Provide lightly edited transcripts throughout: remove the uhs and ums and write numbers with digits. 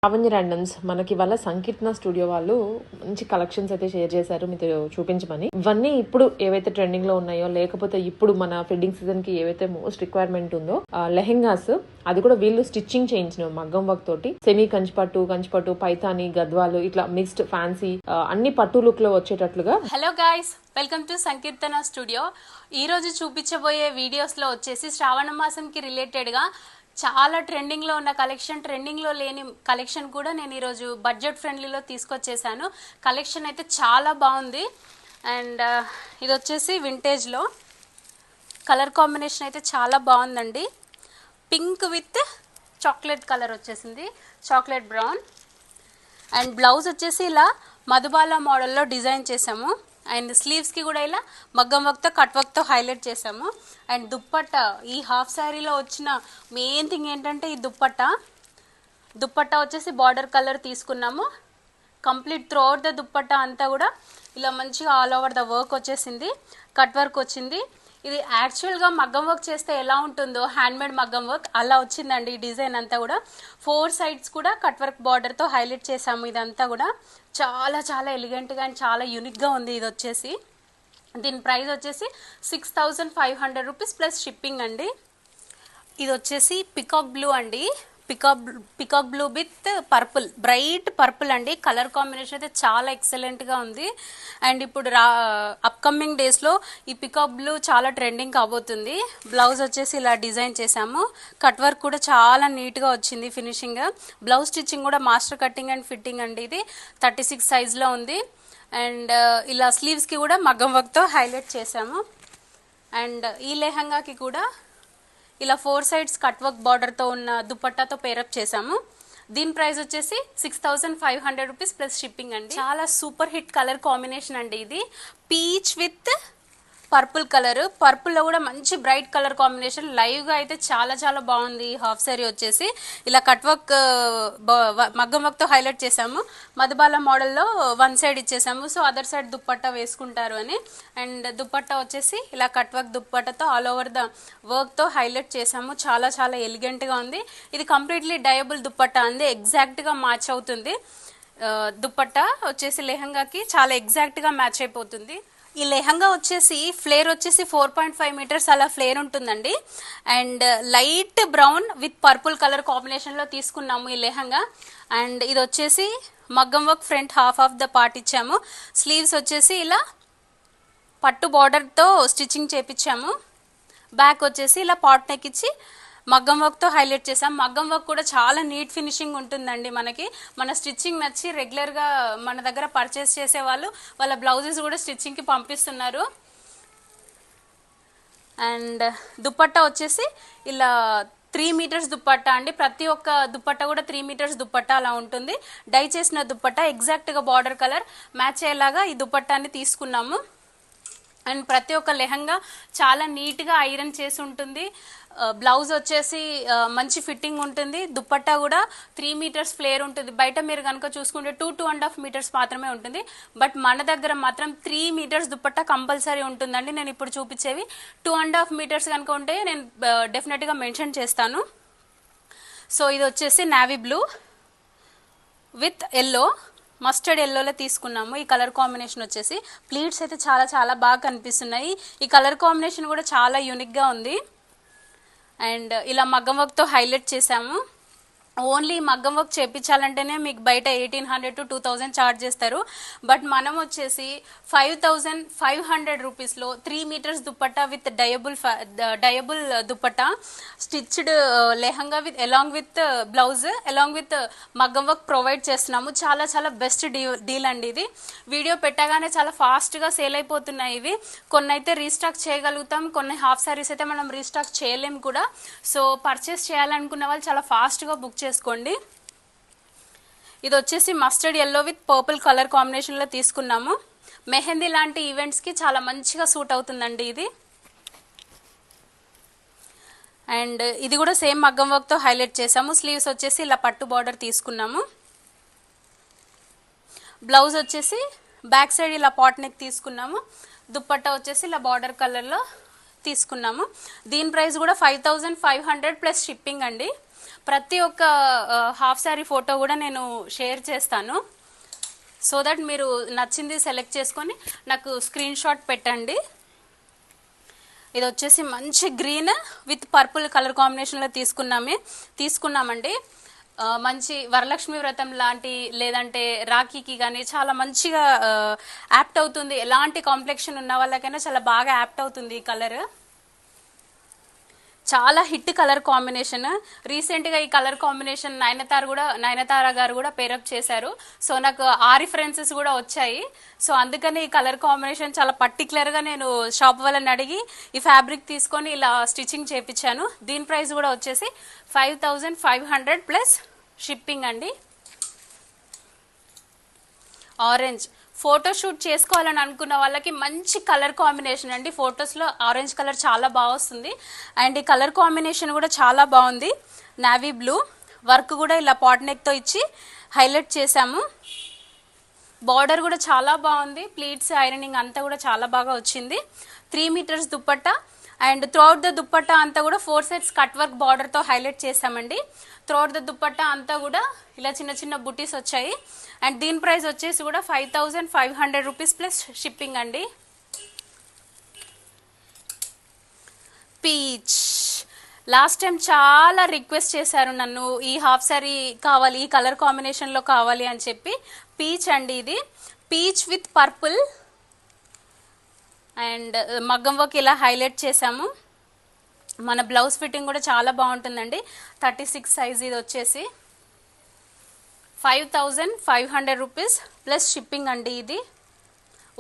Lavanya randoms మనకి వాళ్ళ సంకీర్తన studio వాళ్ళు మంచి కలెక్షన్స్ అయితే షేర్ చేశారు మీతో చూపించమని. ఇవన్నీ ఇప్పుడు ఏవైతే ట్రెండింగ్ లో ఉన్నాయో, లేకపోతే ఇప్పుడు మన ఫిడ్డింగ్ సీజన్ కి ఏవైతే మోస్ట్ రిక్వైర్మెంట్ ఉందో లెహెంగాస్, అది కూడా వీళ్ళు స్టిచ్చింగ్ చేయించిన మగ్గం వర్క్ తోటి సెమీ కంచిపట్టు, పైతాని, గద్వాలు, ఇట్లా మిక్స్డ్ ఫ్యాన్సీ అన్ని పట్టు లుక్ లో వచ్చేటట్లుగా. Hello guys, welcome to Sankirtana studio. ఈ రోజు చూపించబోయే వీడియోస్ లో వచ్చేసి శ్రావణ మాసంకి రిలేటెడ్ గా చాలా ట్రెండింగ్ లో ఉన్న కలెక్షన్, ట్రెండింగ్ లో లేని కలెక్షన్ కూడా నేను ఈరోజు బడ్జెట్ ఫ్రెండ్లీలో తీసుకొచ్చేసాను. కలెక్షన్ అయితే చాలా బాగుంది. అండ్ ఇది వచ్చేసి వింటేజ్ లో కలర్ కాంబినేషన్ అయితే చాలా బాగుందండి. పింక్ విత్ చాక్లెట్ కలర్ వచ్చేసింది, చాక్లెట్ బ్రౌన్. అండ్ బ్లౌజ్ వచ్చేసి ఇలా మధుబాల మోడల్లో డిజైన్ చేసాము. అండ్ స్లీవ్స్కి కూడా ఇలా మగ్గం వర్క్తో కట్ వర్క్తో హైలైట్ చేసాము. అండ్ దుప్పట్టా, ఈ హాఫ్ శారీలో వచ్చిన మెయిన్ థింగ్ ఏంటంటే ఈ దుప్పట్టా వచ్చేసి బార్డర్ కలర్ తీసుకున్నాము. Complete through out the dupatta అంతా కూడా ఇలా మంచిగా ఆల్ ఓవర్ ద వర్క్ వచ్చేసింది, కట్ వర్క్ వచ్చింది. ఇది యాక్చువల్గా మగ్గం వర్క్ చేస్తే ఎలా ఉంటుందో, హ్యాండ్మేడ్ మగ్గం వర్క్ అలా వచ్చిందండి ఈ డిజైన్ అంతా కూడా. 4 సైడ్స్ కూడా కట్ వర్క్ బార్డర్తో హైలైట్ చేసాము. ఇదంతా కూడా చాలా చాలా ఎలిగెంట్గా అండ్ చాలా యూనిక్గా ఉంది. ఇది వచ్చేసి దీని ప్రైస్ వచ్చేసి 6500 రూపీస్ ప్లస్ షిప్పింగ్ అండి. ఇది వచ్చేసి పికాక్ బ్లూ అండి, peacock blue with purple, bright purple అండి. కలర్ కాంబినేషన్ అయితే చాలా ఎక్సలెంట్గా ఉంది. అండ్ ఇప్పుడు అప్కమింగ్ డేస్లో ఈ పికాక్ బ్లూ చాలా ట్రెండింగ్ కాబోతుంది. బ్లౌజ్ వచ్చేసి ఇలా డిజైన్ చేసాము. కట్ వర్క్ కూడా చాలా నీట్గా వచ్చింది ఫినిషింగ్. బ్లౌజ్ స్టిచ్చింగ్ కూడా మాస్టర్ కటింగ్ అండ్ ఫిట్టింగ్ అండి. ఇది 36 సైజ్లో ఉంది. అండ్ ఇలా స్లీవ్స్కి కూడా మగ్గం వర్క్తో హైలైట్ చేసాము. అండ్ ఈ లెహంగాకి కూడా ఇలా 4 సైడ్స్ కట్ వర్క్ బార్డర్తో ఉన్న దుపట్టాతో పేరప్ చేసాము. దీని ప్రైస్ వచ్చేసి 6500 రూపీస్ ప్లస్ షిప్పింగ్ అండి. చాలా సూపర్ హిట్ కలర్ కాంబినేషన్ అండి. ఇది పీచ్ విత్ పర్పుల్ కలర్, పర్పుల్లో కూడా మంచి బ్రైట్ కలర్ కాంబినేషన్. లైవ్గా అయితే చాలా చాలా బాగుంది. హాఫ్ శారీ వచ్చేసి ఇలా కట్ వర్క్ మగ్గం వర్క్తో హైలైట్ చేసాము. మధుబాల మోడల్లో 1 సైడ్ ఇచ్చేసాము, సో అదర్ సైడ్ దుప్పట్టా వేసుకుంటారు అని. అండ్ దుప్పట్టా వచ్చేసి ఇలా కట్ వర్క్ దుప్పట్టాతో ఆల్ ఓవర్ ద వర్క్తో హైలైట్ చేసాము. చాలా చాలా ఎలిగెంట్గా ఉంది. ఇది కంప్లీట్లీ డయబుల్ దుప్పట్టా అండి, ఎగ్జాక్ట్గా మ్యాచ్ అవుతుంది. దుప్పట్టా వచ్చేసి లెహంగాకి చాలా ఎగ్జాక్ట్గా మ్యాచ్ అయిపోతుంది. ఈ లెహంగా వచ్చేసి ఫ్లేర్ వచ్చేసి 4.5 మీటర్స్ అలా ఫ్లేర్ ఉంటుందండి. And light brown with purple colour కాంబినేషన్లో తీసుకున్నాము ఈ లెహంగా. అండ్ ఇది వచ్చేసి మగ్గం work front half of the part ఇచ్చాము. స్లీవ్స్ వచ్చేసి ఇలా పట్టు బార్డర్తో స్టిచ్చింగ్ చేపించాము. బ్యాక్ వచ్చేసి ఇలా పాట్ నెక్ ఇచ్చి మగ్గం వర్క్తో హైలైట్ చేసాం. మగ్గం వర్క్ కూడా చాలా నీట్ ఫినిషింగ్ ఉంటుందండి. మన స్టిచ్చింగ్ నచ్చి రెగ్యులర్గా మన దగ్గర పర్చేస్ చేసే వాళ్ళ బ్లౌజెస్ కూడా స్టిచ్చింగ్కి పంపిస్తున్నారు. అండ్ దుపట్టా వచ్చేసి ఇలా 3 మీటర్స్ దుపట్టా అండి. ప్రతి ఒక్క దుపట్టా కూడా 3 మీటర్స్ దుపట్టా అలా ఉంటుంది. డై చేసిన దుపట్టా ఎగ్జాక్ట్గా బార్డర్ కలర్ మ్యాచ్ అయ్యేలాగా ఈ దుపట్టాని తీసుకున్నాము. అండ్ ప్రతి ఒక్క లెహంగా చాలా నీట్గా ఐరన్ చేసి ఉంటుంది. బ్లౌజ్ వచ్చేసి మంచి ఫిట్టింగ్ ఉంటుంది. దుపట్టా కూడా 3 మీటర్స్ ఫ్లేర్ ఉంటుంది. బయట మీరు కనుక చూసుకుంటే 2.5 మీటర్స్ మాత్రమే ఉంటుంది. బట్ మన దగ్గర మాత్రం 3 మీటర్స్ దుపట్టా కంపల్సరీ ఉంటుందండి. నేను ఇప్పుడు చూపించేవి 2.5 మీటర్స్ కనుక ఉంటే నేను డెఫినెట్గా మెన్షన్ చేస్తాను. సో ఇది వచ్చేసి navy blue with yellow, mustard ఎల్లోలో తీసుకున్నాము. ఈ కలర్ కాంబినేషన్ వచ్చేసి ప్లీట్స్ అయితే చాలా చాలా బాగా కనిపిస్తున్నాయి. ఈ కలర్ కాంబినేషన్ కూడా చాలా యూనిక్గా ఉంది. అండ్ ఇలా మగ్గం వర్క్తో హైలైట్ చేసాము. ఓన్లీ మగ్గం వర్క్ చేయించాలంటేనే మీకు బయట 1800 to 2000 ఛార్జ్ చేస్తారు. బట్ మనం వచ్చేసి 5500 రూపీస్లో 3 metres dupatta with double dupatta stitched lehenga along with blouse along with మగ్గం వర్క్ ప్రొవైడ్ చేస్తున్నాము. చాలా చాలా బెస్ట్ డీల్ అండి ఇది. వీడియో పెట్టగానే చాలా ఫాస్ట్గా సేల్ అయిపోతున్నాయి ఇవి. కొన్ని అయితే రీస్టాక్ చేయగలుగుతాం, కొన్ని హాఫ్ శారీస్ అయితే మనం రీస్టాక్ చేయలేము కూడా. సో పర్చేస్ చేయాలనుకున్న వాళ్ళు చాలా ఫాస్ట్గా బుక్ చేసుకోండి. ఇది వచ్చేసి mustard yellow with purple colour కాంబినేషన్లో తీసుకున్నాము. మెహందీ లాంటి ఈవెంట్స్కి చాలా మంచిగా సూట్ అవుతుందండి ఇది. అండ్ ఇది కూడా సేమ్ మగ్గం వర్క్తో హైలైట్ చేసాము. స్లీవ్స్ వచ్చేసి ఇలా పట్టు బార్డర్ తీసుకున్నాము. బ్లౌజ్ వచ్చేసి బ్యాక్ సైడ్ ఇలా పాట్ నెక్ తీసుకున్నాము. దుప్పట్టా వచ్చేసి ఇలా బార్డర్ కలర్లో తీసుకున్నాము. దీని ప్రైస్ కూడా 5500 ప్లస్ షిప్పింగ్ అండి. ప్రతి ఒక్క హాఫ్ శారీ ఫోటో కూడా నేను షేర్ చేస్తాను. సో దట్ మీరు నచ్చింది సెలెక్ట్ చేసుకొని నాకు స్క్రీన్ షాట్ పెట్టండి. ఇది వచ్చేసి మంచి గ్రీన్ విత్ పర్పుల్ కలర్ కాంబినేషన్లో తీసుకున్నామండి. మంచి వరలక్ష్మి వ్రతం లాంటి లేదంటే రాఖీకి కానీ చాలా మంచిగా యాప్ట్ అవుతుంది. ఎలాంటి కాంప్లెక్షన్ ఉన్న వాళ్ళకైనా చాలా బాగా యాప్ట్ అవుతుంది ఈ కలర్. చాలా హిట్ కలర్ కాంబినేషన్. రీసెంట్గా ఈ కలర్ కాంబినేషన్ నయనతార గారు కూడా పేరప్ చేశారు. సో నాకు ఆ రిఫరెన్సెస్ కూడా వచ్చాయి. సో అందుకని ఈ కలర్ కాంబినేషన్ చాలా పర్టికులర్గా నేను షాప్ వాళ్ళని అడిగి ఈ ఫ్యాబ్రిక్ తీసుకొని ఇలా స్టిచ్చింగ్ చేయించాను. దీని ప్రైస్ కూడా వచ్చేసి 5500 ప్లస్ షిప్పింగ్ అండి. ఆరెంజ్ ఫోటోషూట్ చేసుకోవాలని అనుకున్న వాళ్ళకి మంచి కలర్ కాంబినేషన్ అండి. ఫొటోస్లో ఆరెంజ్ కలర్ చాలా బాగా వస్తుంది. అండ్ ఈ కలర్ కాంబినేషన్ కూడా చాలా బాగుంది. నావీ బ్లూ వర్క్ కూడా ఇలా పాట్ నెక్తో ఇచ్చి హైలైట్ చేశాము. బార్డర్ కూడా చాలా బాగుంది. ప్లీట్స్ ఐరనింగ్ అంతా కూడా చాలా బాగా వచ్చింది. 3 metres dupatta and throughout the dupatta అంతా కూడా 4 సెట్స్ కట్ వర్క్ బార్డర్తో హైలైట్ చేశామండి. త్రూఅవుట్ ద దుప్పట్టా అంతా కూడా ఇలా చిన్న చిన్న బుటీస్ వచ్చాయి. అండ్ దీని ప్రైస్ వచ్చేసి కూడా 5500 రూపీస్ ప్లస్ షిప్పింగ్ అండి. పీచ్ లాస్ట్ టైం చాలా రిక్వెస్ట్ చేశారు నన్ను, ఈ హాఫ్ సారీ కావాలి, ఈ కలర్ కాంబినేషన్లో కావాలి అని చెప్పి. పీచ్ అండి ఇది. పీచ్ విత్ పర్పుల్ అండ్ మగ్గం వర్క్ ఇలా హైలైట్ చేసాము. మన బ్లౌజ్ ఫిట్టింగ్ కూడా చాలా బాగుంటుందండి. 36 సైజ్. ఇది వచ్చేసి 5500 రూపీస్ ప్లస్ షిప్పింగ్ అండి. ఇది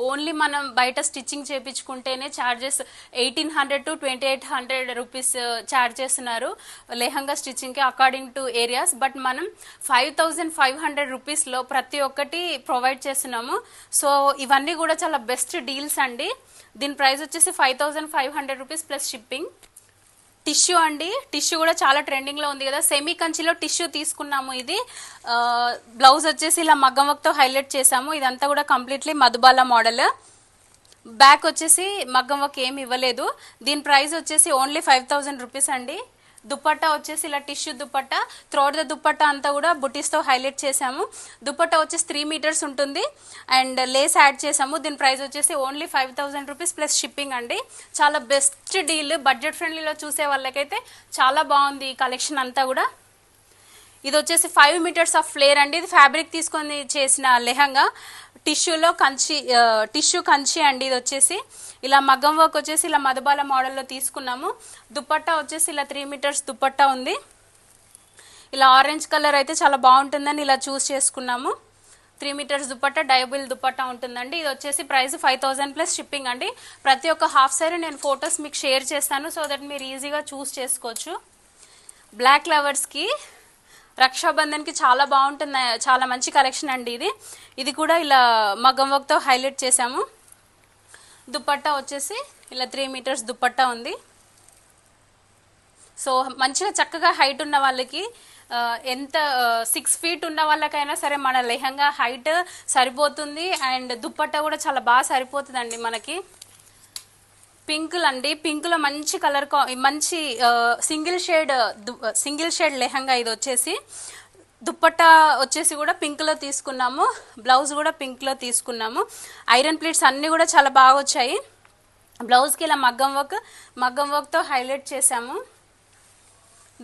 ఓన్లీ మనం బయట స్టిచ్చింగ్ చేయించుకుంటేనే ఛార్జెస్ 1800 to 2800 రూపీస్ ఛార్జ్ చేస్తున్నారు లెహంగా స్టిచ్చింగ్కి అకార్డింగ్ టు ఏరియాస్. బట్ మనం 5500 రూపీస్లో ప్రతి ఒక్కటి ప్రొవైడ్ చేస్తున్నాము. సో ఇవన్నీ కూడా చాలా బెస్ట్ డీల్స్ అండి. దీని ప్రైస్ వచ్చేసి 5500 రూపీస్ ప్లస్ షిప్పింగ్. టిష్యూ అండి. టిష్యూ కూడా చాలా ట్రెండింగ్లో ఉంది కదా. సెమీ కంచిలో టిష్యూ తీసుకున్నాము. ఇది బ్లౌజ్ వచ్చేసి ఇలా మగ్గం వర్క్తో హైలైట్ చేసాము. ఇదంతా కూడా కంప్లీట్లీ మధుబాల మోడల్. బ్యాక్ వచ్చేసి మగ్గం వర్క్ ఏమి ఇవ్వలేదు. దీని ప్రైస్ వచ్చేసి ఓన్లీ 5000 రూపీస్ అండి. దుప్పట్టా వచ్చేసి ఇలా tissue dupatta. Throughout the dupatta అంతా కూడా బుటీస్తో హైలైట్ చేసాము. దుప్పట్టా వచ్చేసి 3 మీటర్స్ ఉంటుంది అండ్ లేస్ యాడ్ చేసాము. దీని ప్రైస్ వచ్చేసి ఓన్లీ 5000 రూపీస్ ప్లస్ షిప్పింగ్ అండి. చాలా బెస్ట్ డీల్. బడ్జెట్ ఫ్రెండ్లీలో చూసే వాళ్ళకైతే చాలా బాగుంది ఈ కలెక్షన్ అంతా కూడా. ఇది వచ్చేసి 5 మీటర్స్ ఆఫ్ ఫ్లేర్ అండి. ఇది ఫ్యాబ్రిక్ తీసుకొని చేసిన లెహంగా. టిష్యూ కంచి అండి. ఇది వచ్చేసి ఇలా మగ్గం వర్క్ వచ్చేసి ఇలా మధుబాల మోడల్లో తీసుకున్నాము. దుప్పట్టా వచ్చేసి ఇలా 3 మీటర్స్ దుప్పట్టా ఉంది. ఇలా ఆరెంజ్ కలర్ అయితే చాలా బాగుంటుందని ఇలా చూస్ చేసుకున్నాము. 3 మీటర్స్ దుప్పట్టా డయబుల్ దుప్పట్టా ఉంటుందండి. ఇది వచ్చేసి ప్రైస్ 5000 ప్లస్ షిప్పింగ్ అండి. ప్రతి ఒక్క హాఫ్ సారీ నేను ఫొటోస్ మీకు షేర్ చేస్తాను సో దట్ మీరు ఈజీగా చూస్ చేసుకోవచ్చు. బ్లాక్ లవర్స్కి రక్షాబంధన్కి చాలా బాగుంటుంది. చాలా మంచి కలెక్షన్ అండి ఇది. ఇది కూడా ఇలా మగ్గం వర్క్తో హైలైట్ చేసాము. దుప్పట్టా వచ్చేసి ఇలా 3 మీటర్స్ దుప్పట్టా ఉంది. సో మంచిగా చక్కగా హైట్ ఉన్న వాళ్ళకి ఎంత 6 ఫీట్ ఉన్న వాళ్ళకైనా సరే మన లెహంగా హైట్ సరిపోతుంది. అండ్ దుప్పట్టా కూడా చాలా బాగా సరిపోతుందండి మనకి. పింకులు అండి. పింకులో మంచి కలర్ మంచి సింగిల్ షేడ్ లెహంగా. ఇది వచ్చేసి దుప్పట్టా వచ్చేసి కూడా పింక్లో తీసుకున్నాము. బ్లౌజ్ కూడా పింక్లో తీసుకున్నాము. ఐరన్ ప్లీట్స్ అన్నీ కూడా చాలా బాగా వచ్చాయి. బ్లౌజ్కి ఇలా మగ్గం వర్క్తో హైలైట్ చేసాము.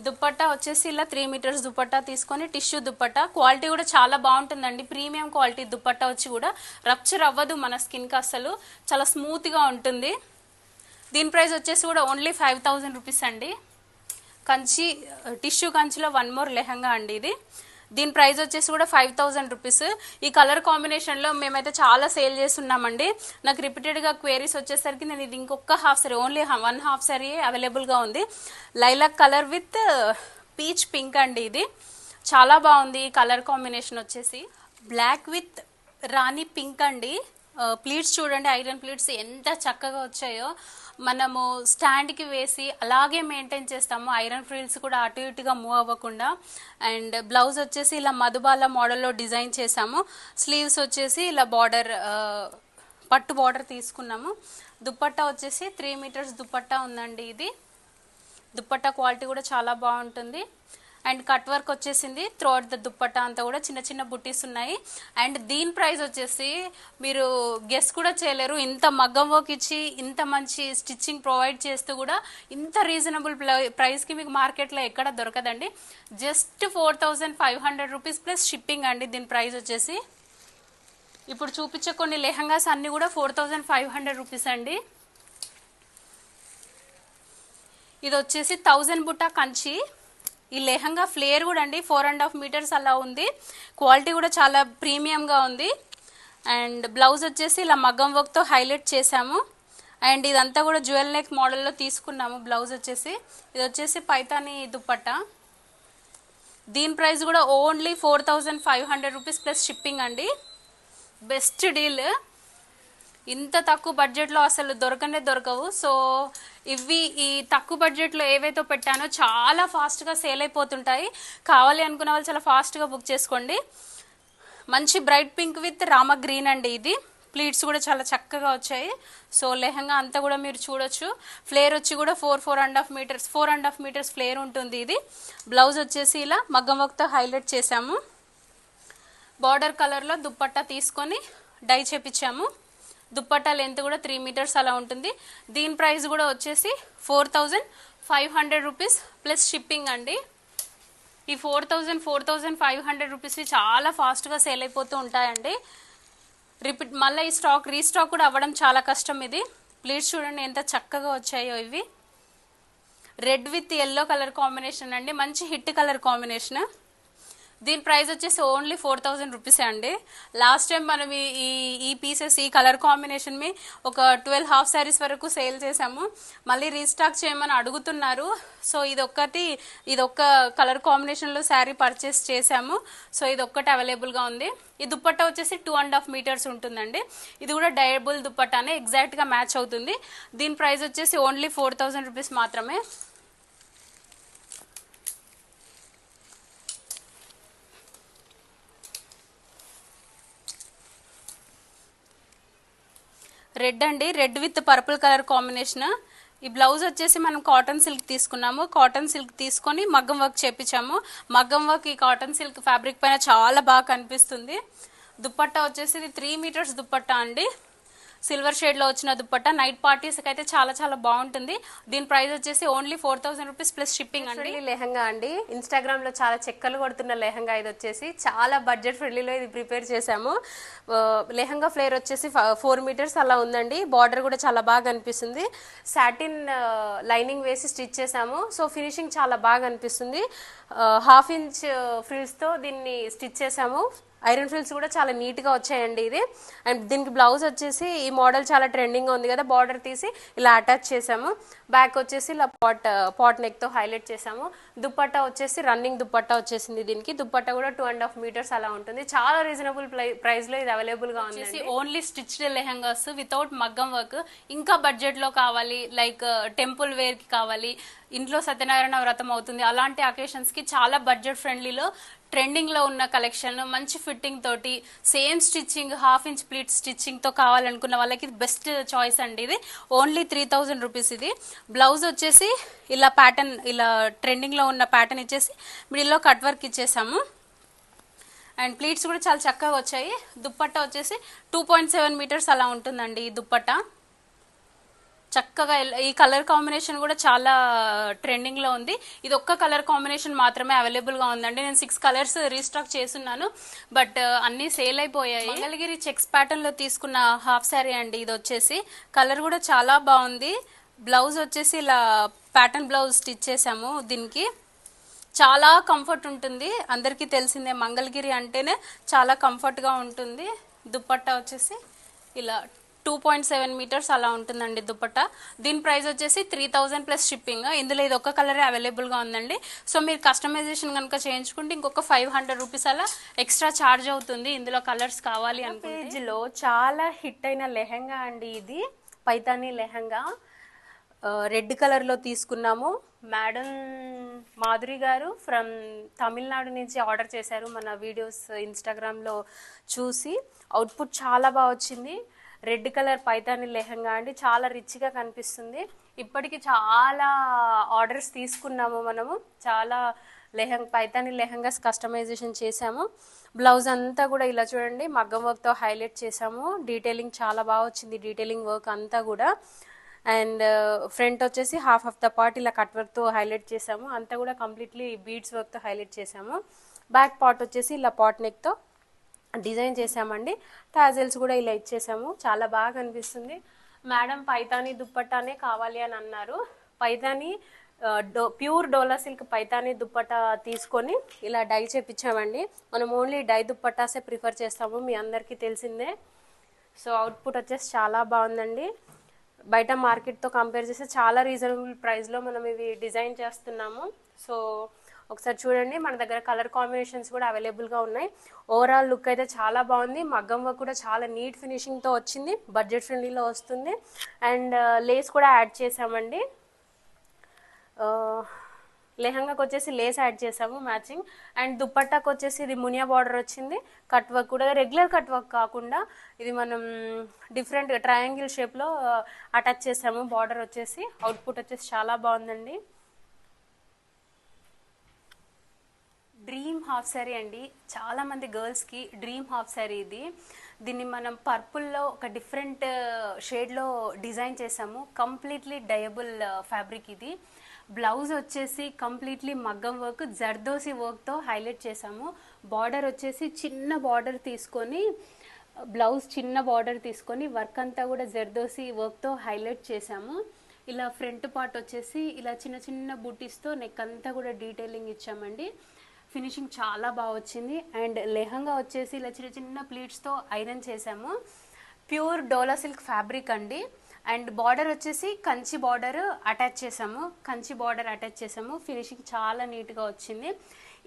దుప్పట్టా వచ్చేసి ఇలా 3 మీటర్స్ దుప్పట్టా తీసుకొని టిష్యూ దుప్పట్టా. క్వాలిటీ కూడా చాలా బాగుంటుందండి. ప్రీమియం క్వాలిటీ దుప్పట్టా వచ్చి కూడా రప్చర్ అవ్వదు మన స్కిన్కి, అసలు చాలా స్మూత్గా ఉంటుంది. దీని ప్రైస్ వచ్చేసి కూడా ఓన్లీ 5000 రూపీస్ అండి. టిష్యూ కంచిలో 1 మోర్ లెహంగా అండి ఇది. దీని ప్రైస్ వచ్చేసి కూడా 5000 రూపీస్. ఈ కలర్ కాంబినేషన్లో మేమైతే చాలా సేల్ చేస్తున్నామండి. నాకు రిపీటెడ్గా క్వేరీస్ వచ్చేసరికి నేను ఇది ఇంకొక half sorry, only 1 half sorry అవైలబుల్గా ఉంది. Lilac colour with peach pink అండి. ఇది చాలా బాగుంది. ఈ కలర్ కాంబినేషన్ వచ్చేసి బ్లాక్ విత్ రాణి పింక్ అండి. ప్లీట్స్ చూడండి, ఐరన్ ప్లీట్స్ ఎంత చక్కగా వచ్చాయో. మనము స్టాండ్కి వేసి అలాగే మెయింటైన్ చేస్తాము. ఐరన్ ఫ్రిల్స్ కూడా అటు ఇటుగా మూవ్ అవ్వకుండా. అండ్ బ్లౌజ్ వచ్చేసి ఇలా మధుబాల మోడల్లో డిజైన్ చేసాము. స్లీవ్స్ వచ్చేసి ఇలా పట్టు బార్డర్ తీసుకున్నాము. దుప్పట్టా వచ్చేసి 3 మీటర్స్ దుప్పట్టా ఉందండి. ఇది దుప్పట్టా క్వాలిటీ కూడా చాలా బాగుంటుంది. అండ్ కట్ వర్క్ వచ్చేసింది. త్రోఅవుట్ ద దుప్పట్టా అంతా కూడా చిన్న చిన్న బుట్టీస్ ఉన్నాయి. అండ్ దీని ప్రైస్ వచ్చేసి మీరు గెస్ కూడా చేయలేరు, ఇంత మగ్గం వర్క్ ఇచ్చి ఇంత మంచి స్టిచ్చింగ్ ప్రొవైడ్ చేస్తూ కూడా ఇంత రీజనబుల్ ప్రైస్కి మీకు మార్కెట్లో ఎక్కడ దొరకదండి. జస్ట్ 4500 రూపీస్ ప్లస్ షిప్పింగ్ అండి దీని ప్రైస్ వచ్చేసి. ఇప్పుడు చూపించే కొన్ని లెహంగాస్ అన్ని కూడా 4500 రూపీస్ అండి. ఇది వచ్చేసి 1000 బుట్టా కంచి. ఈ లెహంగా ఫ్లేర్ కూడా అండి 4.5 మీటర్స్ అలా ఉంది. క్వాలిటీ కూడా చాలా ప్రీమియంగా ఉంది. అండ్ బ్లౌజ్ వచ్చేసి ఇలా మగ్గం వర్క్తో హైలైట్ చేసాము. అండ్ ఇదంతా కూడా జ్యువెల్ నెక్ మోడల్లో తీసుకున్నాము. బ్లౌజ్ వచ్చేసి ఇది వచ్చేసి పైతాని దుప్పట్టా. దీని ప్రైస్ కూడా ఓన్లీ 4500 రూపీస్ ప్లస్ షిప్పింగ్ అండి. Best deal. ఇంత తక్కువ బడ్జెట్లో అసలు దొరకనే దొరకవు. సో ఇవి ఈ తక్కువ బడ్జెట్లో ఏవైతే పెట్టానో చాలా ఫాస్ట్గా సేల్ అయిపోతుంటాయి. కావాలి అనుకున్న వాళ్ళు చాలా ఫాస్ట్గా బుక్ చేసుకోండి. మంచి bright pink with Rama green అండి ఇది. ప్లీట్స్ కూడా చాలా చక్కగా వచ్చాయి. సో లెహంగా అంతా కూడా మీరు చూడొచ్చు. ఫ్లేర్ వచ్చి కూడా 4.5 మీటర్స్ ఫ్లేర్ ఉంటుంది ఇది. బ్లౌజ్ వచ్చేసి ఇలా మగ్గం వర్క్తో హైలైట్ చేసాము. బార్డర్ కలర్లో దుప్పట్టా తీసుకొని డై చేపించాము. దుప్పట్టా లెంత్ కూడా 3 మీటర్స్ అలా ఉంటుంది. దీని ప్రైస్ కూడా వచ్చేసి 4500 రూపీస్ ప్లస్ షిప్పింగ్ అండి. ఈ 4500 రూపీస్ చాలా ఫాస్ట్గా సేల్ అయిపోతూ ఉంటాయండి. మళ్ళీ ఈ రీస్టాక్ కూడా అవ్వడం చాలా కష్టం. ఇది ప్లీట్స్ చూడండి ఎంత చక్కగా వచ్చాయో. ఇవి red with yellow colour combination అండి. మంచి హిట్ కలర్ కాంబినేషన్. దీని ప్రైస్ వచ్చేసి ఓన్లీ 4000 రూపీసే అండి. లాస్ట్ టైం మనం ఈ పీసెస్ ఈ కలర్ కాంబినేషన్ మీ ఒక 12 హాఫ్ శారీస్ వరకు సేల్ చేసాము. మళ్ళీ రీస్టాక్ చేయమని అడుగుతున్నారు. సో ఇదొక్క కలర్ కాంబినేషన్లో శారీ పర్చేస్ చేసాము. సో ఇది ఒక్కటి అవైలబుల్గా ఉంది. ఈ దుప్పట్టా వచ్చేసి 2.5 మీటర్స్ ఉంటుందండి. ఇది కూడా డైరబుల్ దుప్పట్టానే, ఎగ్జాక్ట్గా మ్యాచ్ అవుతుంది. దీని ప్రైస్ వచ్చేసి ఓన్లీ 4000 రూపీస్ మాత్రమే. రెడ్ అండి, red with purple colour combination. ఈ బ్లౌజ్ వచ్చేసి మనం కాటన్ సిల్క్ తీసుకున్నాము. కాటన్ సిల్క్ తీసుకొని మగ్గం వర్క్ చేపించాము. మగ్గం వర్క్ ఈ కాటన్ సిల్క్ ఫ్యాబ్రిక్ పైన చాలా బాగా కనిపిస్తుంది. దుప్పట్టా వచ్చేసి ఇది 3 మీటర్స్ దుప్పట్టా అండి. సిల్వర్ షేడ్లో వచ్చిన దుప్పట్టా నైట్ పార్టీస్కి అయితే చాలా చాలా బాగుంటుంది. దీని ప్రైస్ వచ్చేసి ఓన్లీ 4000 రూపీస్ ప్లస్ షిప్పింగ్ అండి. లెహంగా అండి, ఇన్స్టాగ్రామ్లో చాలా చెక్కలు కొడుతున్న లెహంగా. ఇది వచ్చేసి చాలా బడ్జెట్ ఫ్రెండ్లీలో ఇది ప్రిపేర్ చేసాము. లెహంగా ఫ్లేర్ వచ్చేసి 4 మీటర్స్ అలా ఉందండి. బార్డర్ కూడా చాలా బాగా అనిపిస్తుంది. సాటిన్ లైనింగ్ వేసి స్టిచ్ చేసాము. సో ఫినిషింగ్ చాలా బాగా అనిపిస్తుంది. 1/2 ఇంచ్ ఫ్రిల్స్తో దీన్ని స్టిచ్ చేసాము. ఐరన్ ఫ్రిల్స్ కూడా చాలా నీట్గా వచ్చాయండి ఇది. అండ్ దీనికి బ్లౌజ్ వచ్చేసి ఈ మోడల్ చాలా ట్రెండింగ్గా ఉంది కదా, బార్డర్ తీసి ఇలా అటాచ్ చేసాము. బ్యాక్ వచ్చేసి ఇలా పాట్ నెక్తో హైలైట్ చేసాము. దుప్పట్టా వచ్చేసి రన్నింగ్ దుప్పట్టా వచ్చేసింది. దీనికి దుప్పట్టా కూడా 2.5 మీటర్స్ అలా ఉంటుంది. చాలా రీజనబుల్ ప్రైస్లో ఇది అవైలబుల్గా ఉంది. ఓన్లీ స్టిచ్డ్ లెహంగాస్ వితౌట్ మగ్గం వర్క్. ఇంకా బడ్జెట్లో కావాలి, లైక్ టెంపుల్ వేర్కి కావాలి, ఇంట్లో సత్యనారాయణ వ్రతం అవుతుంది, అలాంటి అకేషన్స్కి చాలా బడ్జెట్ ఫ్రెండ్లీలో ట్రెండింగ్లో ఉన్న కలెక్షన్, మంచి ఫిట్టింగ్ తోటి, సేమ్ స్టిచ్చింగ్ 1/2 ఇంచ్ ప్లీట్ స్టిచ్చింగ్తో కావాలనుకున్న వాళ్ళకి బెస్ట్ చాయిస్ అండి ఇది. ఓన్లీ 3000 రూపీస్ ఇది. బ్లౌజ్ వచ్చేసి ఇలా ప్యాటర్న్, ఇలా ట్రెండింగ్లో ఉన్న ప్యాటర్న్ ఇచ్చేసి మిడిల్లో కట్ వర్క్ ఇచ్చేసాము. అండ్ ప్లీట్స్ కూడా చాలా చక్కగా వచ్చాయి. దుప్పట్టా వచ్చేసి 2.7 మీటర్స్ అలా ఉంటుందండి ఈ దుప్పట్టా. చక్కగా ఈ కలర్ కాంబినేషన్ కూడా చాలా ట్రెండింగ్లో ఉంది. ఇది ఒక్క కలర్ కాంబినేషన్ మాత్రమే అవైలబుల్గా ఉందండి. నేను 6 కలర్స్ రీస్టాక్ చేస్తున్నాను, బట్ అన్నీ సేల్ అయిపోయాయి. మంగళగిరి చెక్స్ ప్యాటర్న్లో తీసుకున్న హాఫ్ శారీ అండి ఇది వచ్చేసి. కలర్ కూడా చాలా బాగుంది. బ్లౌజ్ వచ్చేసి ఇలా ప్యాటర్న్ బ్లౌజ్ స్టిచ్ చేసాము. దీనికి చాలా కంఫర్ట్ ఉంటుంది. అందరికీ తెలిసిందే మంగళగిరి అంటేనే చాలా కంఫర్ట్గా ఉంటుంది. దుప్పట్టా వచ్చేసి ఇలా 2.7 మీటర్స్ అలా ఉంటుందండి దుప్పట్టా. దీని ప్రైస్ వచ్చేసి 3000 ప్లస్ షిప్పింగ్. ఇందులో ఇది ఒక్క కలరే అవైలబుల్గా ఉందండి. సో మీరు కస్టమైజేషన్ కనుక చేయించుకుంటే ఇంకొక 500 రూపీస్ అలా ఎక్స్ట్రా ఛార్జ్ అవుతుంది. ఇందులో కలర్స్ కావాలి అనుకుంటే. పేజ్లో చాలా హిట్ అయిన లెహంగా అండి ఇది, పైతానీ లెహంగా. రెడ్ కలర్లో తీసుకున్నాము. మేడం మాధురి గారు ఫ్రమ్ తమిళనాడు నుంచి ఆర్డర్ చేశారు. మన వీడియోస్ ఇన్స్టాగ్రామ్లో చూసి అవుట్పుట్ చాలా బాగా వచ్చింది. రెడ్ కలర్ పైతాని లెహంగా అండి, చాలా రిచ్గా కనిపిస్తుంది. ఇప్పటికి చాలా ఆర్డర్స్ తీసుకున్నాము మనము. చాలా పైతాని లెహంగాస్ కస్టమైజేషన్ చేసాము. బ్లౌజ్ అంతా కూడా ఇలా చూడండి మగ్గం వర్క్తో హైలైట్ చేసాము. డీటెయిలింగ్ చాలా బాగా వచ్చింది, డీటెయిలింగ్ వర్క్ అంతా కూడా. అండ్ ఫ్రంట్ వచ్చేసి హాఫ్ ఆఫ్ ద పార్ట్ ఇలా కట్ వర్క్తో హైలైట్ చేసాము, అంతా కూడా కంప్లీట్లీ బీడ్స్ వర్క్తో హైలైట్ చేసాము. బ్యాక్ పార్ట్ వచ్చేసి ఇలా పాట్ నెక్తో డిజైన్ చేసామండి. టాజల్స్ కూడా ఇలా ఇచ్చేసాము, చాలా బాగా కనిపిస్తుంది. మేడం పైతాని దుప్పట్టానే కావాలి అని అన్నారు. పైతాని ప్యూర్ డోలా సిల్క్ పైతాని దుప్పట్టా తీసుకొని ఇలా డై చేపించామండి. మనం ఓన్లీ డై దుప్పట్టాసే ప్రిఫర్ చేస్తాము, మీ అందరికీ తెలిసిందే. సో అవుట్పుట్ వచ్చేసి చాలా బాగుందండి. బయట మార్కెట్తో కంపేర్ చేస్తే చాలా రీజనబుల్ ప్రైస్లో మనం ఇవి డిజైన్ చేస్తున్నాము. సో ఒకసారి చూడండి, మన దగ్గర కలర్ కాంబినేషన్స్ కూడా అవైలబుల్గా ఉన్నాయి. ఓవరాల్ లుక్ అయితే చాలా బాగుంది. మగ్గం వర్క్ కూడా చాలా నీట్ ఫినిషింగ్తో వచ్చింది, బడ్జెట్ ఫ్రెండ్లీలో వస్తుంది. అండ్ లేస్ కూడా యాడ్ చేసామండి. లెహంగాకి వచ్చేసి లేస్ యాడ్ చేసాము మ్యాచింగ్. అండ్ దుప్పట్టాకి వచ్చేసి ఇది మునియా బార్డర్ వచ్చింది. కట్ వర్క్ కూడా రెగ్యులర్ కట్ వర్క్ కాకుండా ఇది మనం డిఫరెంట్ ట్రయాంగిల్ షేప్లో అటాచ్ చేసాము. బార్డర్ వచ్చేసి అవుట్పుట్ వచ్చేసి చాలా బాగుందండి. డ్రీమ్ హాఫ్ శారీ అండి, చాలామంది గర్ల్స్కి డ్రీమ్ హాఫ్ శారీ ఇది. దీన్ని మనం పర్పుల్లో ఒక డిఫరెంట్ షేడ్లో డిజైన్ చేసాము. కంప్లీట్లీ డయబుల్ ఫ్యాబ్రిక్ ఇది. బ్లౌజ్ వచ్చేసి కంప్లీట్లీ మగ్గం వర్క్ జర్దోసి వర్క్తో హైలైట్ చేసాము. బార్డర్ వచ్చేసి చిన్న బార్డర్ తీసుకొని, బ్లౌజ్ చిన్న బార్డర్ తీసుకొని వర్క్ అంతా కూడా జర్దోసి వర్క్తో హైలైట్ చేసాము. ఇలా ఫ్రంట్ పార్ట్ వచ్చేసి ఇలా చిన్న చిన్న బూటీస్తో నెక్ అంతా కూడా డీటెయిలింగ్ ఇచ్చామండి. ఫినిషింగ్ చాలా బాగా వచ్చింది. అండ్ లెహంగా వచ్చేసి ఇలా చిన్న చిన్న ప్లీట్స్తో ఐరన్ చేసాము. ప్యూర్ డోలా సిల్క్ ఫ్యాబ్రిక్ అండి. అండ్ బార్డర్ వచ్చేసి కంచి బార్డర్ అటాచ్ చేసాము. ఫినిషింగ్ చాలా నీట్గా వచ్చింది.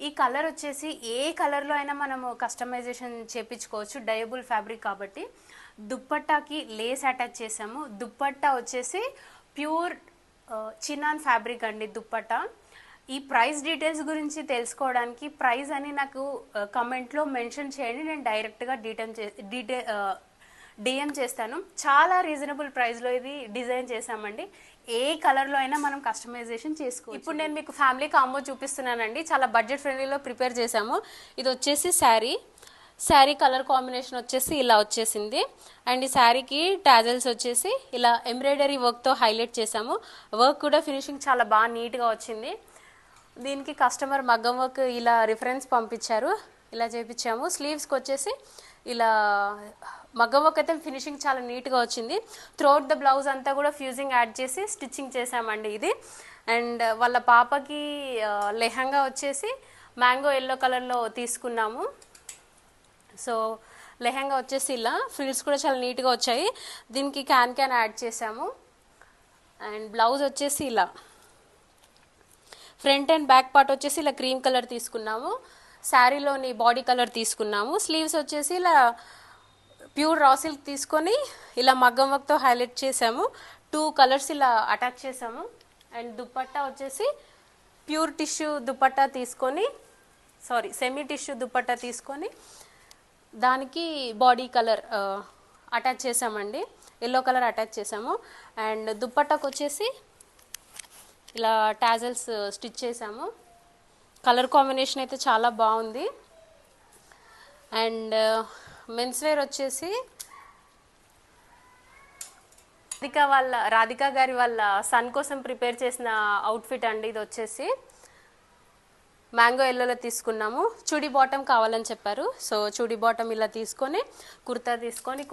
ఈ కలర్ వచ్చేసి ఏ కలర్లో అయినా మనము కస్టమైజేషన్ చేపించుకోవచ్చు, డయబుల్ ఫ్యాబ్రిక్ కాబట్టి. దుప్పట్టాకి లేస్ అటాచ్ చేసాము. దుప్పట్టా వచ్చేసి ప్యూర్ చినాన్ ఫ్యాబ్రిక్ అండి దుప్పట్టా. ఈ ప్రైస్ డీటెయిల్స్ గురించి తెలుసుకోవడానికి ప్రైస్ అని నాకు కమెంట్లో మెన్షన్ చేయండి, నేను డైరెక్ట్గా డిఎం చేస్తాను. చాలా రీజనబుల్ ప్రైస్లో ఇది డిజైన్ చేసామండి. ఏ కలర్లో అయినా మనం కస్టమైజేషన్ చేసుకోవచ్చు. ఇప్పుడు నేను మీకు ఫ్యామిలీ కాంబో చూపిస్తున్నానండి, చాలా బడ్జెట్ ఫ్రెండ్లీలో ప్రిపేర్ చేసాము. ఇది వచ్చేసి శారీ కలర్ కాంబినేషన్ వచ్చేసి ఇలా వచ్చేసింది. అండ్ ఈ శారీకి టాజల్స్ వచ్చేసి ఇలా ఎంబ్రాయిడరీ వర్క్తో హైలైట్ చేసాము. వర్క్ కూడా ఫినిషింగ్ చాలా బాగా నీట్గా వచ్చింది. దీనికి కస్టమర్ మగ్గం వర్క్ ఇలా రిఫరెన్స్ పంపించారు, ఇలా చేయించాము. స్లీవ్స్కి వచ్చేసి ఇలా మగ్గం వర్క్ అయితే ఫినిషింగ్ చాలా నీట్గా వచ్చింది. త్రూఅవుట్ ద బ్లౌజ్ అంతా కూడా ఫ్యూజింగ్ యాడ్ చేసి స్టిచ్చింగ్ చేసామండి ఇది. అండ్ వాళ్ళ పాపకి లెహంగా వచ్చేసి మ్యాంగో ఎల్లో కలర్లో తీసుకున్నాము. సో లెహంగా వచ్చేసి ఇలా ఫ్రిల్స్ కూడా చాలా నీట్గా వచ్చాయి. దీనికి క్యాన్ యాడ్ చేసాము. అండ్ బ్లౌజ్ వచ్చేసి ఇలా ఫ్రంట్ అండ్ బ్యాక్ పార్ట్ వచ్చేసి ఇలా క్రీమ్ కలర్ తీసుకున్నాము. శారీలోని బాడీ కలర్ తీసుకున్నాము. స్లీవ్స్ వచ్చేసి ఇలా ప్యూర్ రా సిల్క్ తీసుకొని ఇలా మగ్గం వర్క్తో హైలైట్ చేసాము. 2 కలర్స్ ఇలా అటాచ్ చేసాము. అండ్ దుప్పట్టా వచ్చేసి ప్యూర్ టిష్యూ దుప్పట్టా తీసుకొని, సెమీ టిష్యూ దుప్పట్టా తీసుకొని దానికి బాడీ కలర్ అటాచ్ చేసామండి, ఎల్లో కలర్ అటాచ్ చేసాము. అండ్ దుప్పట్టాకు వచ్చేసి ఇలా టాజల్స్ స్టిచ్ చేసాము. కలర్ కాంబినేషన్ అయితే చాలా బాగుంది. అండ్ మెన్స్ వేర్ వచ్చేసి రాధికా గారి వాళ్ళ సన్ కోసం ప్రిపేర్ చేసిన అవుట్ఫిట్ అండి. ఇది వచ్చేసి మ్యాంగో ఎల్లోలో తీసుకున్నాము. చుడీ బాటమ్ కావాలని చెప్పారు. సో చుడీ బాటమ్ ఇలా తీసుకొని కుర్తా తీసుకొని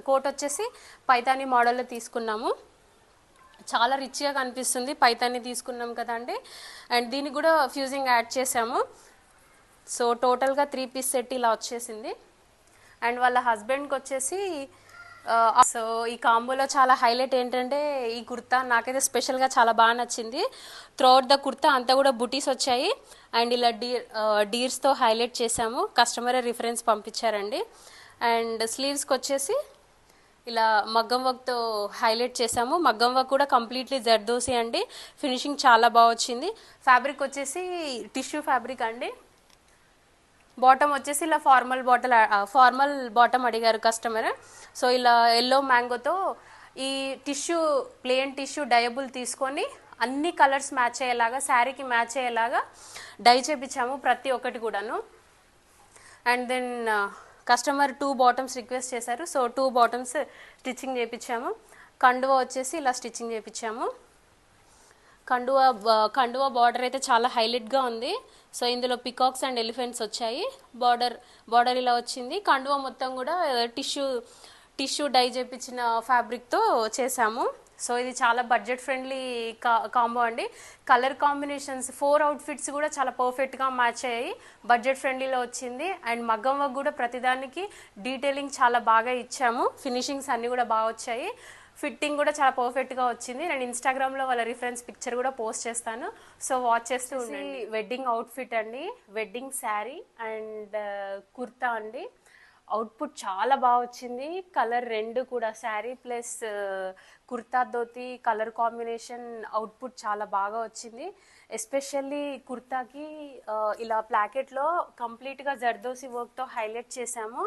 కోట్ వచ్చేసి పైతాని మోడల్లో తీసుకున్నాము. చాలా రిచ్గా కనిపిస్తుంది, పైతాని తీసుకున్నాం కదండి. అండ్ దీనికి కూడా ఫ్యూజింగ్ యాడ్ చేసాము. సో టోటల్గా 3 పీస్ సెట్ ఇలా వచ్చేసింది. అండ్ వాళ్ళ హస్బెండ్కి వచ్చేసి సో ఈ కాంబోలో చాలా హైలైట్ ఏంటంటే ఈ కుర్తా నాకైతే స్పెషల్గా చాలా బాగా నచ్చింది. త్రూఅవుట్ ద కుర్తా అంతా కూడా బుటీస్ వచ్చాయి. అండ్ ఇలా డీర్స్తో హైలైట్ చేసాము, కస్టమరే రిఫరెన్స్ పంపించారండి. అండ్ స్లీవ్స్కి వచ్చేసి ఇలా మగ్గం వర్క్తో హైలైట్ చేసాము. మగ్గం వర్క్ కూడా కంప్లీట్లీ జర్దోసి అండి, ఫినిషింగ్ చాలా బాగా వచ్చింది. ఫ్యాబ్రిక్ వచ్చేసి టిష్యూ ఫ్యాబ్రిక్ అండి. బాటమ్ వచ్చేసి ఇలా ఫార్మల్ బాటమ్ అడిగారు కస్టమర్. సో ఇలా ఎల్లో మ్యాంగోతో ఈ ప్లెయిన్ టిష్యూ డయబుల్ తీసుకొని అన్ని కలర్స్ మ్యాచ్ అయ్యేలాగా, శారీకి మ్యాచ్ అయ్యేలాగా డై చేపించాము ప్రతి ఒక్కటి కూడాను. And then customer 2 bottoms request చేశారు, సో 2 బాటమ్స్ స్టిచ్చింగ్ చేయించాము. కండువా వచ్చేసి ఇలా స్టిచ్చింగ్ చేయించాము. కండువా బార్డర్ అయితే చాలా హైలైట్గా ఉంది. సో ఇందులో పికాక్స్ అండ్ ఎలిఫెంట్స్ వచ్చాయి. బార్డర్ ఇలా వచ్చింది. కండువా మొత్తం కూడా టిష్యూ డై చేయించిన ఫ్యాబ్రిక్తో చేసాము. సో ఇది చాలా బడ్జెట్ ఫ్రెండ్లీ కాంబో అండి. కలర్ కాంబినేషన్స్ 4 అవుట్ఫిట్స్ కూడా చాలా పర్ఫెక్ట్గా మ్యాచ్ అయ్యాయి. బడ్జెట్ ఫ్రెండ్లీలో వచ్చింది. అండ్ మగ్గం వర్క్ కూడా ప్రతిదానికి డీటెయిలింగ్ చాలా బాగా ఇచ్చాము. ఫినిషింగ్స్ అన్నీ కూడా బాగా వచ్చాయి. ఫిట్టింగ్ కూడా చాలా పర్ఫెక్ట్గా వచ్చింది. నేను ఇన్స్టాగ్రామ్లో వాళ్ళ రిఫరెన్స్ పిక్చర్ కూడా పోస్ట్ చేస్తాను, సో వాచ్ చేస్తూ ఉండండి. వెడ్డింగ్ అవుట్ఫిట్ అండి, వెడ్డింగ్ శారీ అండ్ కుర్తా అండి. అవుట్పుట్ చాలా బాగా వచ్చింది. కలర్ 2 కూడా sari plus kurta dhoti colour combination output చాలా బాగా వచ్చింది. ఎస్పెషల్లీ కుర్తాకి ఇలా ప్లాకెట్లో కంప్లీట్గా జర్దోసి వర్క్తో హైలైట్ చేసాము.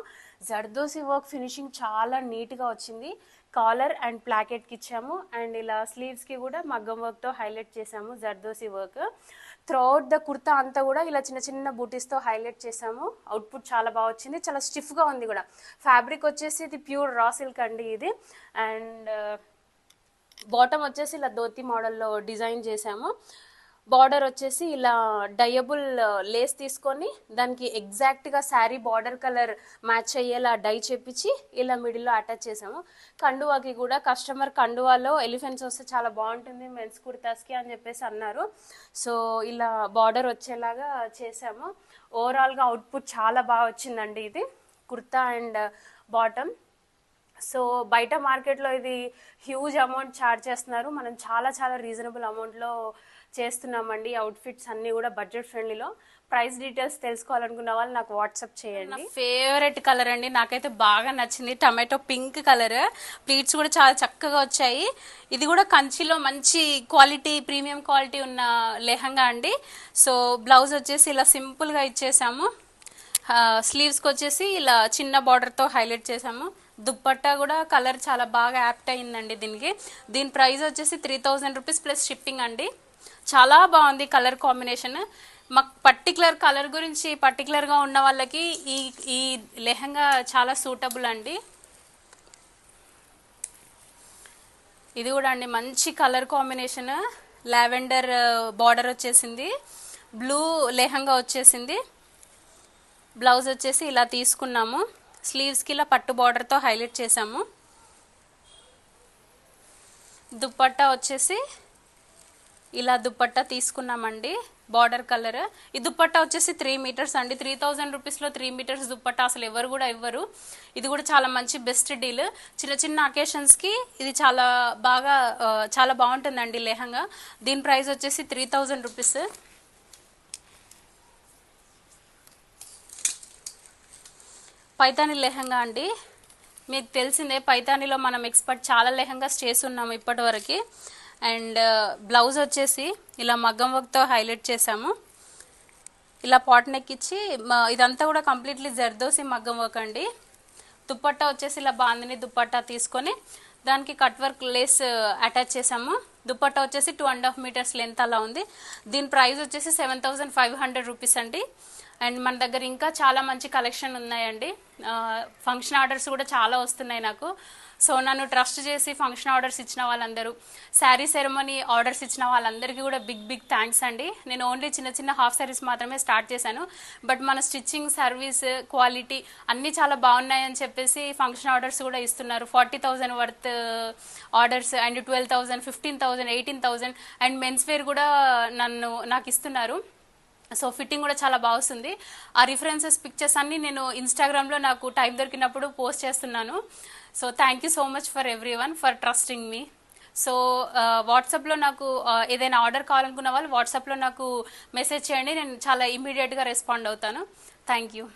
జర్దోసి వర్క్ ఫినిషింగ్ చాలా నీట్గా వచ్చింది. కాలర్ అండ్ ప్లాకెట్కి ఇచ్చాము. అండ్ ఇలా స్లీవ్స్కి కూడా మగ్గం వర్క్తో హైలైట్ చేసాము zardozi work. Throughout the kurta అంతా కూడా ఇలా చిన్న చిన్న బూటీస్తో హైలైట్ చేసాము. అవుట్పుట్ చాలా బాగా వచ్చింది. చాలా స్టిఫ్గా ఉంది కూడా. ఫ్యాబ్రిక్ వచ్చేసి ఇది ప్యూర్ రా సిల్క్ అండి ఇది. అండ్ బాటమ్ వచ్చేసి ఇలా ధోతి మోడల్లో డిజైన్ చేసాము. బార్డర్ వచ్చేసి ఇలా డయబుల్ లేస్ తీసుకొని దానికి ఎగ్జాక్ట్గా శారీ బార్డర్ కలర్ మ్యాచ్ అయ్యేలా డై చేపించి ఇలా మిడిల్లో అటాచ్ చేసాము. కండువాకి కూడా కస్టమర్ కండువాలో ఎలిఫెంట్స్ వస్తే చాలా బాగుంటుంది మెన్స్ కుర్తాస్కి అని చెప్పేసి అన్నారు. సో ఇలా బార్డర్ వచ్చేలాగా చేసాము. ఓవరాల్గా అవుట్పుట్ చాలా బాగా వచ్చిందండి ఇది కుర్తా అండ్ బాటమ్. సో బయట మార్కెట్లో ఇది హ్యూజ్ అమౌంట్ ఛార్జ్ చేస్తున్నారు. మనం చాలా చాలా రీజనబుల్ అమౌంట్లో చేస్తున్నామండి. అవుట్ఫిట్స్ అన్నీ కూడా బడ్జెట్ ఫ్రెండ్లీలో. ప్రైస్ డీటెయిల్స్ తెలుసుకోవాలనుకున్న వాళ్ళు నాకు వాట్సాప్ చేయండి. నా ఫేవరెట్ కలర్ అండి, నాకైతే బాగా నచ్చింది టమాటో పింక్ కలర్. ప్లీట్స్ కూడా చాలా చక్కగా వచ్చాయి. ఇది కూడా కంచిలో మంచి క్వాలిటీ ప్రీమియం క్వాలిటీ ఉన్న లెహంగా అండి. సో బ్లౌజ్ వచ్చేసి ఇలా సింపుల్గా ఇచ్చేసాము. స్లీవ్స్కి వచ్చేసి ఇలా చిన్న బార్డర్తో హైలైట్ చేసాము. దుప్పట్టా కూడా కలర్ చాలా బాగా యాప్ట్ అయిందండి దీనికి. దీని ప్రైస్ వచ్చేసి 3000 రూపీస్ ప్లస్ షిప్పింగ్ అండి. చాలా బాగుంది కలర్ కాంబినేషన్. మాకు పర్టికులర్ కలర్ గురించి పర్టికులర్గా ఉన్న వాళ్ళకి ఈ లెహంగా చాలా సూటబుల్ అండి. ఇది కూడా అండి మంచి కలర్ కాంబినేషన్. లావెండర్ బార్డర్ వచ్చేసింది. బ్లూ లెహంగా వచ్చేసింది. బ్లౌజ్ వచ్చేసి ఇలా తీసుకున్నాము. స్లీవ్స్కి ఇలా పట్టు బార్డర్తో హైలైట్ చేసాము. దుప్పట్టా వచ్చేసి ఇలా దుప్పట్టా తీసుకున్నామండి బార్డర్ కలర్. ఈ దుప్పట్టా వచ్చేసి 3 మీటర్స్ అండి. 3000 రూపీస్లో 3 మీటర్స్ దుప్పట్టా అసలు ఎవరు కూడా ఇవ్వరు. ఇది కూడా చాలా మంచి బెస్ట్ డీల్. చిన్న చిన్న అకేషన్స్కి ఇది చాలా బాగుంటుందండి లెహంగా. దీని ప్రైస్ వచ్చేసి 3000 రూపీస్. పైతాని లెహంగా అండి. మీకు తెలిసిందే పైతానిలో మనం ఎక్స్పర్ట్, చాలా లెహంగాస్ చేస్తున్నాము ఇప్పటి వరకు. అండ్ బ్లౌజ్ వచ్చేసి ఇలా మగ్గం వర్క్తో హైలైట్ చేసాము. ఇలా పాట్ నెక్ ఇచ్చి ఇదంతా కూడా కంప్లీట్లీ జర్దోసి మగ్గం వర్క్ అండి. దుప్పట్టా వచ్చేసి ఇలా బాందిని దుప్పట్టా తీసుకొని దానికి కట్ వర్క్ లేస్ అటాచ్ చేసాము. దుప్పట్టా వచ్చేసి 2.5 మీటర్స్ లెంత్ అలా ఉంది. దీని ప్రైస్ వచ్చేసి 7500 రూపీస్ అండి. అండ్ మన దగ్గర ఇంకా చాలా మంచి కలెక్షన్ ఉన్నాయండి. ఫంక్షన్ ఆర్డర్స్ కూడా చాలా వస్తున్నాయి నాకు. సో నన్ను ట్రస్ట్ చేసి ఫంక్షన్ ఆర్డర్స్ ఇచ్చిన వాళ్ళందరూ, శారీ సెరమనీ ఆర్డర్స్ ఇచ్చిన వాళ్ళందరికీ కూడా బిగ్ థ్యాంక్స్ అండి. నేను ఓన్లీ చిన్న చిన్న హాఫ్ శారీస్ మాత్రమే స్టార్ట్ చేశాను. బట్ మన స్టిచ్చింగ్, సర్వీస్, క్వాలిటీ అన్నీ చాలా బాగున్నాయని చెప్పేసి ఫంక్షన్ ఆర్డర్స్ కూడా ఇస్తున్నారు. 40,000 worth orders and 12,000, 15,000, 18,000 and men's wear కూడా నాకు ఇస్తున్నారు. సో ఫిట్టింగ్ కూడా చాలా బాగుంది. ఆ రిఫరెన్సెస్ పిక్చర్స్ అన్నీ నేను ఇన్స్టాగ్రామ్లో నాకు టైం దొరికినప్పుడు పోస్ట్ చేస్తున్నాను. So thank you so much for everyone for trusting me. So వాట్సాప్లో నాకు ఏదైనా ఆర్డర్ కావాలనుకున్న వాళ్ళు వాట్సాప్లో నాకు మెసేజ్ చేయండి. నేను చాలా ఇమీడియట్గా రెస్పాండ్ అవుతాను. Thank you.